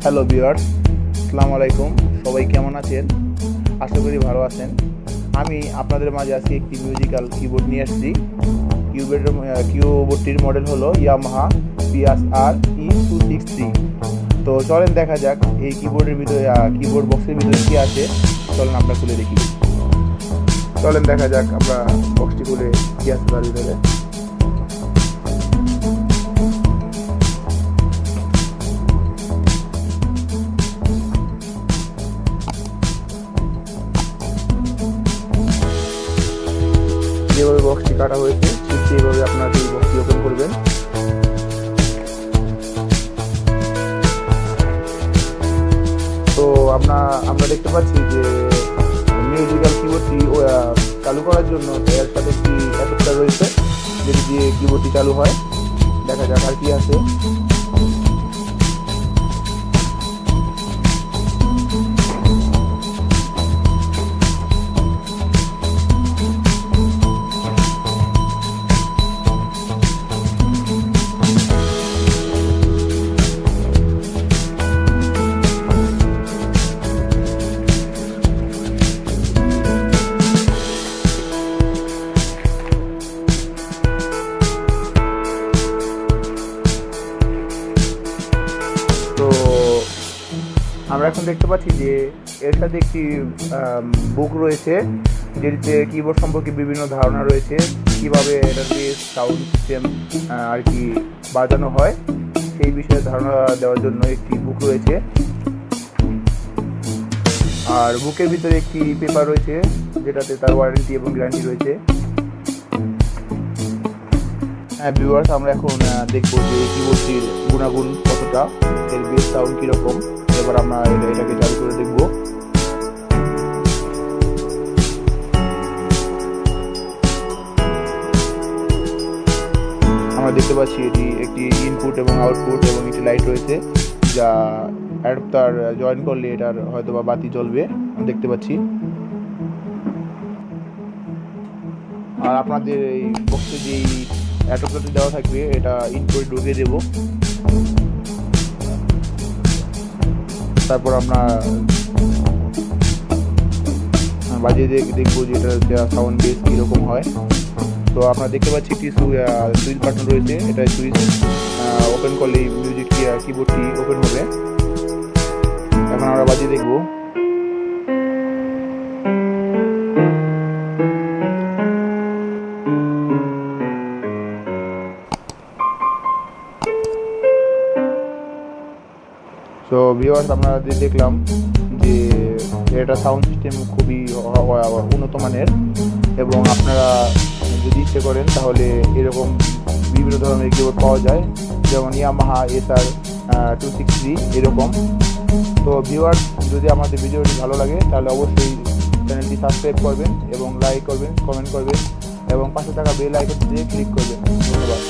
Hello viewers, আসসালামু আলাইকুম। সবাই কেমন আছেন? আশা করি ভালো আছেন। আমি আপনাদের মাঝে আজকে একটি মিউজিক্যাল কিবোর্ড নিয়ে আসছি। কিবোর্ডটির মডেল হলো Yamaha.Psr.E263। তো চলেন দেখা যাক এই কিবোর্ডের ভিতরে কিবোর্ড বক্সের ভিতরে কী আছে। চলেন আমরা খুলে দেখি। চলেন দেখা যাক আমরা বক্সটি খুলে কী আছে তার ভিতরে। যেভাবে বক্সটি কাটা হয়েছে ঠিক সেইভাবে আপনারা এই বক্সটি ওপেন করবেন। তো আমরা দেখতে পাচ্ছি যে মিউজিক্যাল কিবোর্ডটি চালু করার জন্য এর সাথে একটি অ্যাডাপ্টার রয়েছে, যেটি দিয়ে কিবোর্ডটি চালু হয়। দেখা যাক আর কি আছে। তো আমরা এখন দেখতে পাচ্ছি যে এর সাথে একটি বুক রয়েছে, যেটিতে কিবোর্ড সম্পর্কে বিভিন্ন ধারণা রয়েছে, কিভাবে এটার বেস সাউন্ড সিস্টেম আর কি বাজানো হয় সেই বিষয়ে ধারণা দেওয়ার জন্য একটি বুক রয়েছে। আর বুকের ভিতরে একটি পেপার রয়েছে, যেটাতে তার ওয়ারেন্টি এবং গ্যারান্টি রয়েছে। হ্যাঁ ভিউয়ার্স, আমরা এখন দেখবো যে এই কিবোর্ডটির গুণাগুণ কতটা, এর বেস সাউন্ড কীরকম। এবার আমরা এটাকে চালু করে দেখবো। আমরা দেখতে পাচ্ছি এটি একটি ইনপুট এবং আউটপুট এবং একটি লাইট রয়েছে, যা অ্যাডাপ্টার জয়েন করলে এটার হয়তো বা বাতি জ্বলবে দেখতে পাচ্ছি। আর আপনাদের এই বক্সে যেই অ্যাডাপ্টারটি দেওয়া থাকবে এটা ইনপুট ঢুকিয়ে দেব। তারপর আমরা বাজিয়ে দেখবো যে এটা সাউন্ড বেস কীরকম হয়। তো আপনারা দেখতে পাচ্ছি একটি সুইচ বাটন রয়েছে, এটা সুইচ ওপেন করলেই মিউজিক কিবোর্ডটি ওপেন হবে। এখন আমরা বাজিয়ে দেখবো। তো ভিউয়ার্স, আমরা দেখলাম যে এটা সাউন্ড সিস্টেম খুবই উন্নত মানের, এবং আপনারা যদি ইচ্ছে করেন তাহলে এরকম বিভিন্ন ধরনের কিবোর্ড পাওয়া যায়, যেমন Yamaha.Psr.E263 এরকম। তো ভিউয়ার্স, যদি আমাদের ভিডিওটি ভালো লাগে তাহলে অবশ্যই চ্যানেলটি সাবস্ক্রাইব করবেন এবং লাইক করবেন, কমেন্ট করবেন এবং পাশে থাকা বেল আইকনটি ক্লিক করবেন। ধন্যবাদ।